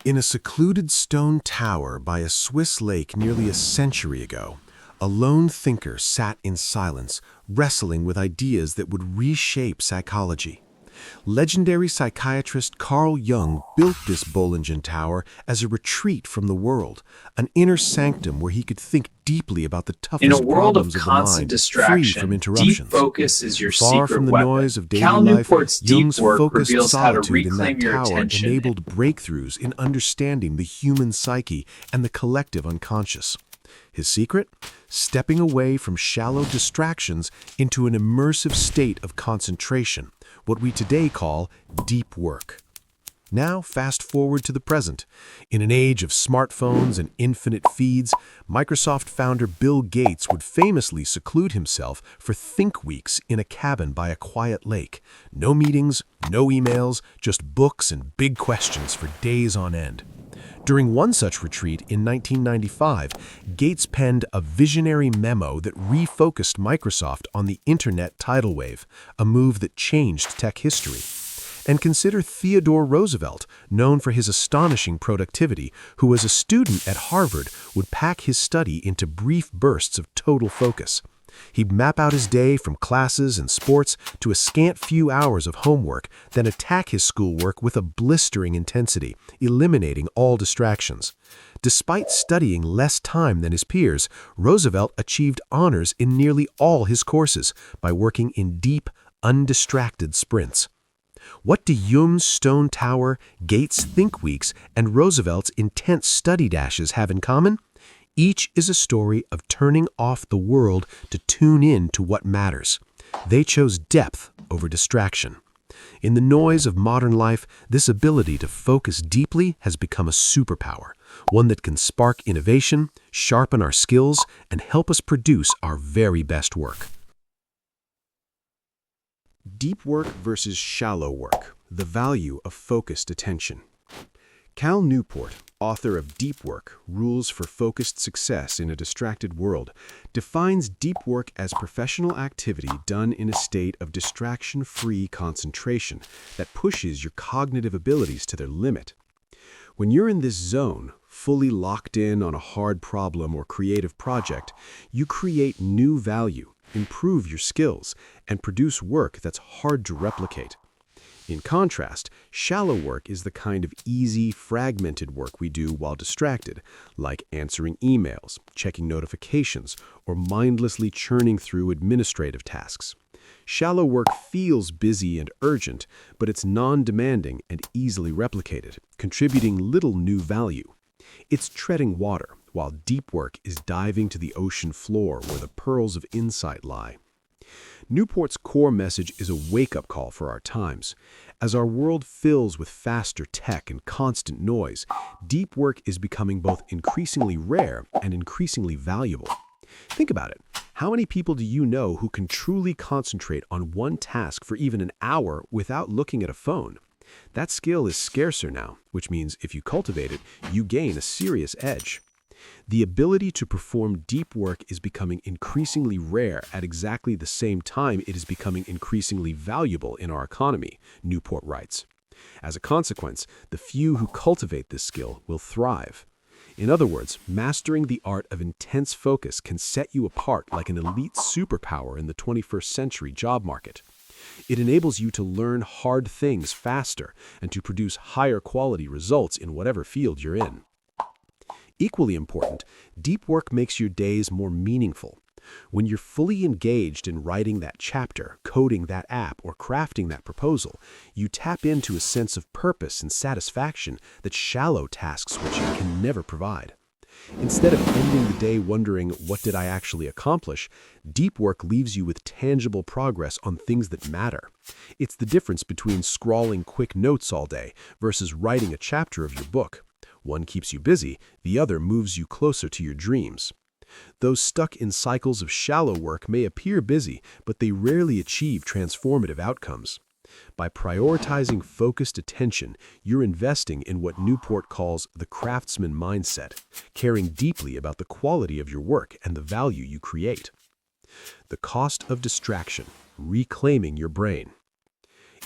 In a secluded stone tower by a Swiss lake nearly a century ago, a lone thinker sat in silence, wrestling with ideas that would reshape psychology. Legendary psychiatrist Carl Jung built this Bollingen Tower as a retreat from the world, an inner sanctum where he could think deeply about the In a toughest world of problems of the constant mind, free from distraction, deep interruptions. focus is your Far from secret the noise weapon. of daily Cal life, Newport's deep Jung's work focused reveals how to solitude in that reclaim your tower attention. enabled breakthroughs in understanding the human psyche and the collective unconscious. His secret? Stepping away from shallow distractions into an immersive state of concentration, what we today call deep work. Now, fast forward to the present. In an age of smartphones and infinite feeds, Microsoft founder Bill Gates would famously seclude himself for think weeks in a cabin by a quiet lake. No meetings, no emails, just books and big questions for days on end. During one such retreat in 1995, Gates penned a visionary memo that refocused Microsoft on the internet tidal wave, a move that changed tech history. And consider Theodore Roosevelt, known for his astonishing productivity, who as a student at Harvard would pack his study into brief bursts of total focus. He'd map out his day from classes and sports to a scant few hours of homework, then attack his schoolwork with a blistering intensity, eliminating all distractions. Despite studying less time than his peers, Roosevelt achieved honors in nearly all his courses by working in deep, undistracted sprints. What do Jung's Stone Tower, Gates' Think Weeks, and Roosevelt's intense study dashes have in common? Each is a story of turning off the world to tune in to what matters. They chose depth over distraction. In the noise of modern life, this ability to focus deeply has become a superpower, one that can spark innovation, sharpen our skills, and help us produce our very best work. Deep work versus shallow work, the value of focused attention. Cal Newport, author of Deep Work, Rules for Focused Success in a Distracted World, defines deep work as professional activity done in a state of distraction-free concentration that pushes your cognitive abilities to their limit. When you're in this zone, fully locked in on a hard problem or creative project, you create new value, improve your skills, and produce work that's hard to replicate. In contrast, shallow work is the kind of easy, fragmented work we do while distracted, like answering emails, checking notifications, or mindlessly churning through administrative tasks. Shallow work feels busy and urgent, but it's non-demanding and easily replicated, contributing little new value. It's treading water, while deep work is diving to the ocean floor where the pearls of insight lie. Newport's core message is a wake-up call for our times. As our world fills with faster tech and constant noise, deep work is becoming both increasingly rare and increasingly valuable. Think about it. How many people do you know who can truly concentrate on one task for even an hour without looking at a phone? That skill is scarcer now, which means if you cultivate it, you gain a serious edge. The ability to perform deep work is becoming increasingly rare at exactly the same time it is becoming increasingly valuable in our economy, Newport writes. As a consequence, the few who cultivate this skill will thrive. In other words, mastering the art of intense focus can set you apart like an elite superpower in the 21st century job market. It enables you to learn hard things faster and to produce higher quality results in whatever field you're in. Equally important, deep work makes your days more meaningful. When you're fully engaged in writing that chapter, coding that app, or crafting that proposal, you tap into a sense of purpose and satisfaction that shallow tasks which can never provide. Instead of ending the day wondering, what did I actually accomplish, deep work leaves you with tangible progress on things that matter. It's the difference between scrawling quick notes all day versus writing a chapter of your book. One keeps you busy, the other moves you closer to your dreams. Those stuck in cycles of shallow work may appear busy, but they rarely achieve transformative outcomes. By prioritizing focused attention, you're investing in what Newport calls the craftsman mindset, caring deeply about the quality of your work and the value you create. The cost of distraction, reclaiming your brain.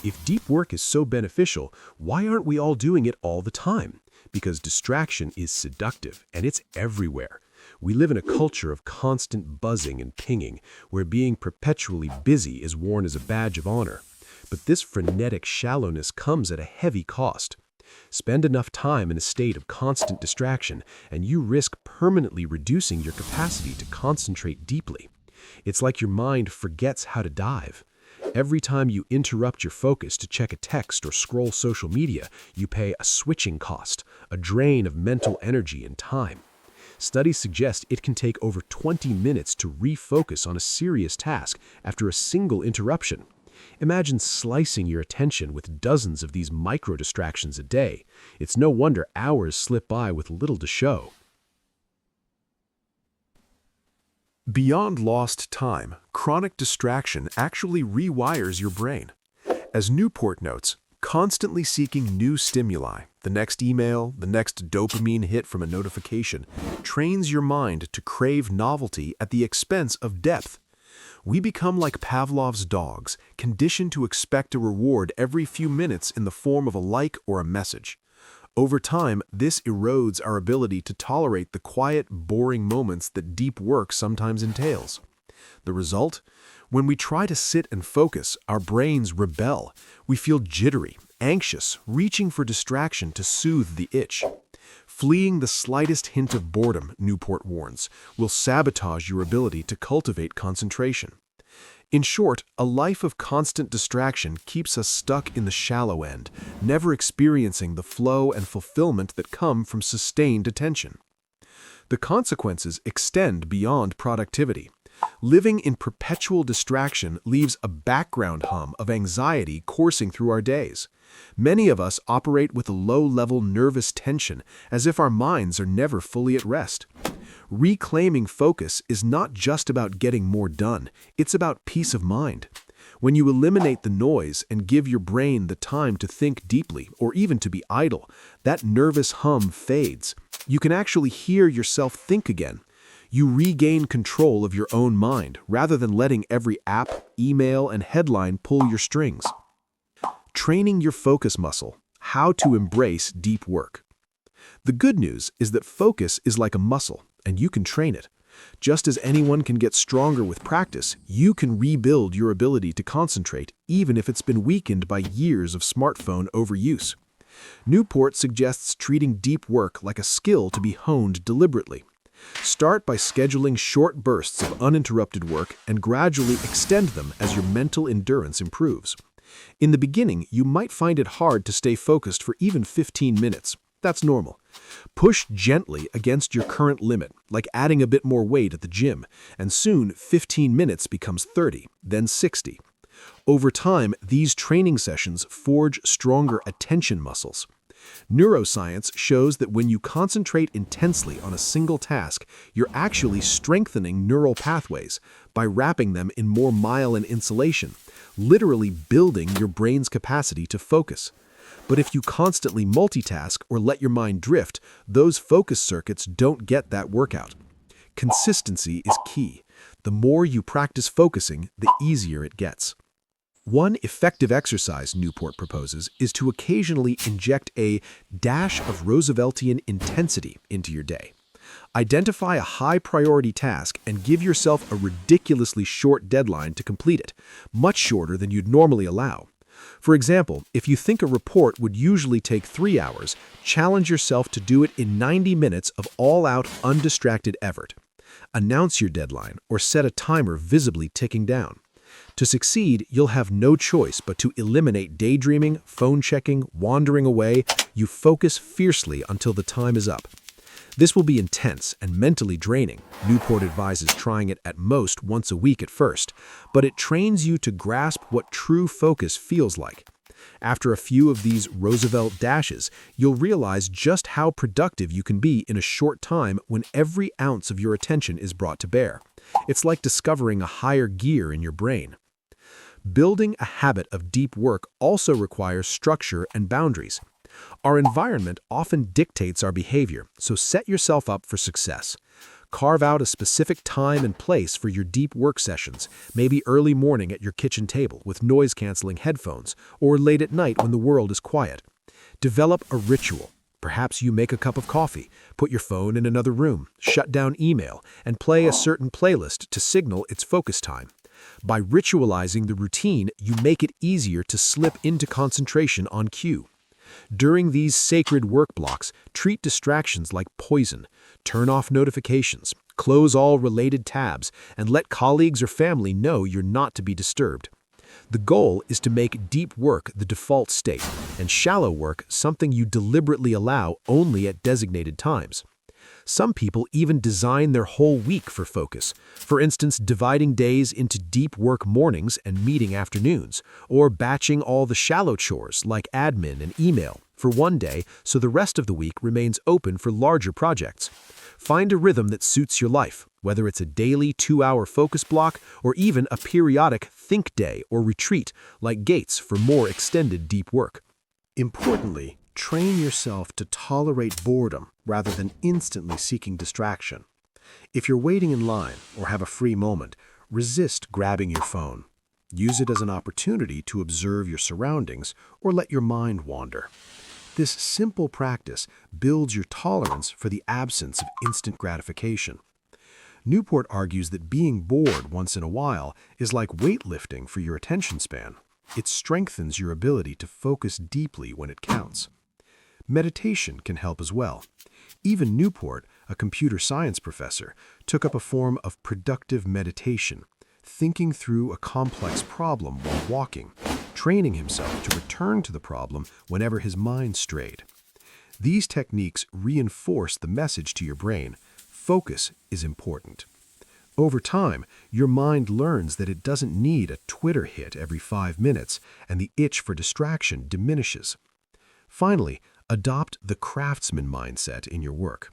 If deep work is so beneficial, why aren't we all doing it all the time? because distraction is seductive and it's everywhere. We live in a culture of constant buzzing and pinging, where being perpetually busy is worn as a badge of honor. But this frenetic shallowness comes at a heavy cost. Spend enough time in a state of constant distraction, and you risk permanently reducing your capacity to concentrate deeply. It's like your mind forgets how to dive. Every time you interrupt your focus to check a text or scroll social media, you pay a switching cost, a drain of mental energy and time. Studies suggest it can take over 20 minutes to refocus on a serious task after a single interruption. Imagine slicing your attention with dozens of these micro-distractions a day. It's no wonder hours slip by with little to show. Beyond lost time, chronic distraction actually rewires your brain. As Newport notes, constantly seeking new stimuli, the next email, the next dopamine hit from a notification, trains your mind to crave novelty at the expense of depth. We become like Pavlov's dogs, conditioned to expect a reward every few minutes in the form of a like or a message. Over time, this erodes our ability to tolerate the quiet, boring moments that deep work sometimes entails. The result? When we try to sit and focus, our brains rebel. We feel jittery, anxious, reaching for distraction to soothe the itch. Fleeing the slightest hint of boredom, Newport warns, will sabotage your ability to cultivate concentration. In short, a life of constant distraction keeps us stuck in the shallow end, never experiencing the flow and fulfillment that come from sustained attention. The consequences extend beyond productivity. Living in perpetual distraction leaves a background hum of anxiety coursing through our days. Many of us operate with a low-level nervous tension, as if our minds are never fully at rest. Reclaiming focus is not just about getting more done, it's about peace of mind. When you eliminate the noise and give your brain the time to think deeply or even to be idle, that nervous hum fades. You can actually hear yourself think again. You regain control of your own mind rather than letting every app, email, and headline pull your strings. Training your focus muscle. How to embrace deep work. The good news is that focus is like a muscle, and you can train it. Just as anyone can get stronger with practice, you can rebuild your ability to concentrate, even if it's been weakened by years of smartphone overuse. Newport suggests treating deep work like a skill to be honed deliberately. Start by scheduling short bursts of uninterrupted work and gradually extend them as your mental endurance improves. In the beginning, you might find it hard to stay focused for even 15 minutes. That's normal. Push gently against your current limit, like adding a bit more weight at the gym, and soon 15 minutes becomes 30, then 60. Over time, these training sessions forge stronger attention muscles. Neuroscience shows that when you concentrate intensely on a single task, you're actually strengthening neural pathways by wrapping them in more myelin insulation, literally building your brain's capacity to focus. But if you constantly multitask or let your mind drift, those focus circuits don't get that workout. Consistency is key. The more you practice focusing, the easier it gets. One effective exercise Newport proposes is to occasionally inject a dash of Rooseveltian intensity into your day. Identify a high-priority task and give yourself a ridiculously short deadline to complete it, much shorter than you'd normally allow. For example, if you think a report would usually take 3 hours, challenge yourself to do it in 90 minutes of all-out, undistracted effort. Announce your deadline or set a timer visibly ticking down. To succeed, you'll have no choice but to eliminate daydreaming, phone checking, wandering away. You focus fiercely until the time is up. This will be intense and mentally draining. Newport advises trying it at most once a week at first, but it trains you to grasp what true focus feels like. After a few of these Roosevelt dashes, you'll realize just how productive you can be in a short time when every ounce of your attention is brought to bear. It's like discovering a higher gear in your brain. Building a habit of deep work also requires structure and boundaries. Our environment often dictates our behavior, so set yourself up for success. Carve out a specific time and place for your deep work sessions, maybe early morning at your kitchen table with noise-canceling headphones, or late at night when the world is quiet. Develop a ritual. Perhaps you make a cup of coffee, put your phone in another room, shut down email, and play a certain playlist to signal its focus time. By ritualizing the routine, you make it easier to slip into concentration on cue. During these sacred work blocks, treat distractions like poison. Turn off notifications, close all related tabs, and let colleagues or family know you're not to be disturbed. The goal is to make deep work the default state, and shallow work something you deliberately allow only at designated times. Some people even design their whole week for focus, for instance, dividing days into deep work mornings and meeting afternoons, or batching all the shallow chores like admin and email for one day so the rest of the week remains open for larger projects. Find a rhythm that suits your life, whether it's a daily 2-hour focus block or even a periodic think day or retreat like Gates for more extended deep work. Importantly, train yourself to tolerate boredom rather than instantly seeking distraction. If you're waiting in line or have a free moment, resist grabbing your phone. Use it as an opportunity to observe your surroundings or let your mind wander. This simple practice builds your tolerance for the absence of instant gratification. Newport argues that being bored once in a while is like weightlifting for your attention span. It strengthens your ability to focus deeply when it counts. Meditation can help as well. Even Newport, a computer science professor, took up a form of productive meditation, thinking through a complex problem while walking, training himself to return to the problem whenever his mind strayed. These techniques reinforce the message to your brain: focus is important. Over time, your mind learns that it doesn't need a Twitter hit every 5 minutes, and the itch for distraction diminishes. Finally, adopt the craftsman mindset in your work.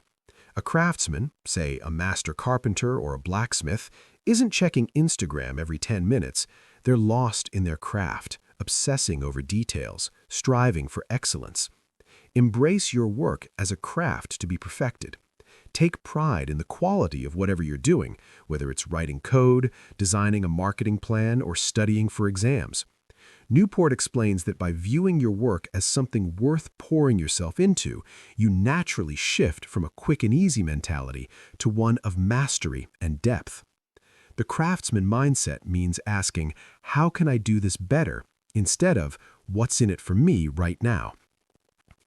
A craftsman, say a master carpenter or a blacksmith, isn't checking Instagram every 10 minutes. They're lost in their craft, obsessing over details, striving for excellence. Embrace your work as a craft to be perfected. Take pride in the quality of whatever you're doing, whether it's writing code, designing a marketing plan, or studying for exams. Newport explains that by viewing your work as something worth pouring yourself into, you naturally shift from a quick and easy mentality to one of mastery and depth. The craftsman mindset means asking, how can I do this better, instead of, what's in it for me right now?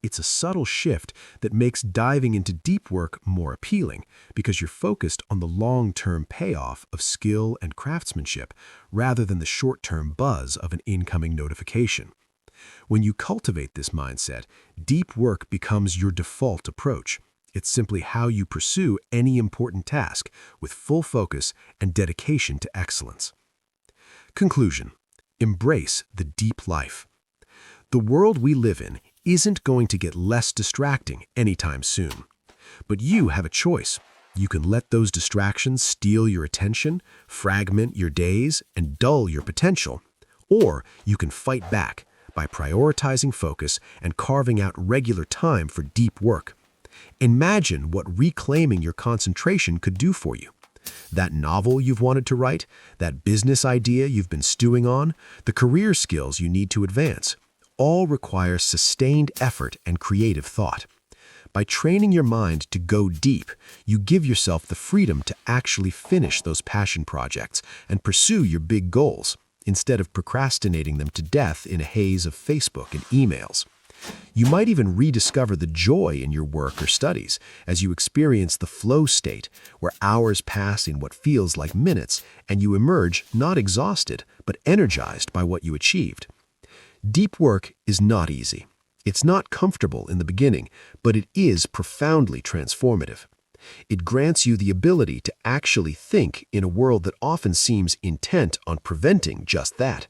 It's a subtle shift that makes diving into deep work more appealing because you're focused on the long-term payoff of skill and craftsmanship rather than the short-term buzz of an incoming notification. When you cultivate this mindset, deep work becomes your default approach. It's simply how you pursue any important task with full focus and dedication to excellence. Conclusion: embrace the deep life. The world we live in isn't going to get less distracting anytime soon. But you have a choice. You can let those distractions steal your attention, fragment your days, and dull your potential. Or you can fight back by prioritizing focus and carving out regular time for deep work. Imagine what reclaiming your concentration could do for you. That novel you've wanted to write, that business idea you've been stewing on, the career skills you need to advance, all require sustained effort and creative thought. By training your mind to go deep, you give yourself the freedom to actually finish those passion projects and pursue your big goals, instead of procrastinating them to death in a haze of Facebook and emails. You might even rediscover the joy in your work or studies as you experience the flow state, where hours pass in what feels like minutes, and you emerge not exhausted, but energized by what you achieved. Deep work is not easy. It's not comfortable in the beginning, but it is profoundly transformative. It grants you the ability to actually think in a world that often seems intent on preventing just that.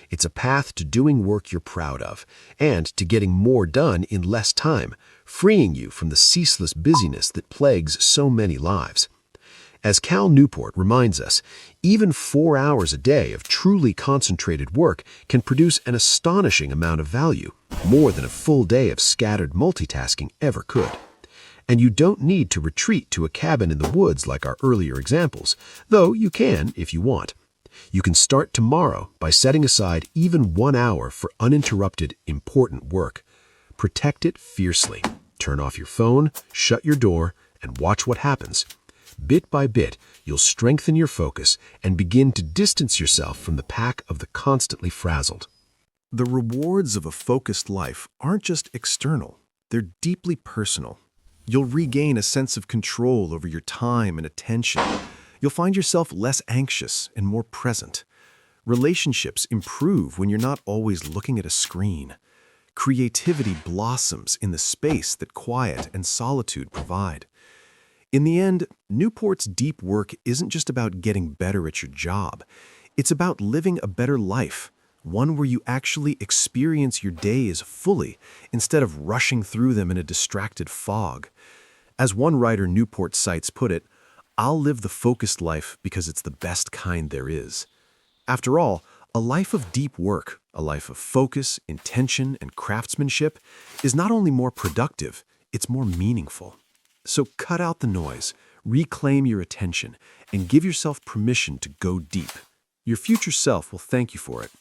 It's a path to doing work you're proud of and to getting more done in less time, freeing you from the ceaseless busyness that plagues so many lives. As Cal Newport reminds us, even 4 hours a day of truly concentrated work can produce an astonishing amount of value, more than a full day of scattered multitasking ever could. And you don't need to retreat to a cabin in the woods like our earlier examples, though you can if you want. You can start tomorrow by setting aside even 1 hour for uninterrupted, important work. Protect it fiercely. Turn off your phone, shut your door, and watch what happens. Bit by bit, you'll strengthen your focus and begin to distance yourself from the pack of the constantly frazzled. The rewards of a focused life aren't just external, they're deeply personal. You'll regain a sense of control over your time and attention. You'll find yourself less anxious and more present. Relationships improve when you're not always looking at a screen. Creativity blossoms in the space that quiet and solitude provide. In the end, Newport's deep work isn't just about getting better at your job. It's about living a better life, one where you actually experience your days fully instead of rushing through them in a distracted fog. As one writer Newport cites put it, "I'll live the focused life because it's the best kind there is." After all, a life of deep work, a life of focus, intention, and craftsmanship is not only more productive, it's more meaningful. So cut out the noise, reclaim your attention, and give yourself permission to go deep. Your future self will thank you for it.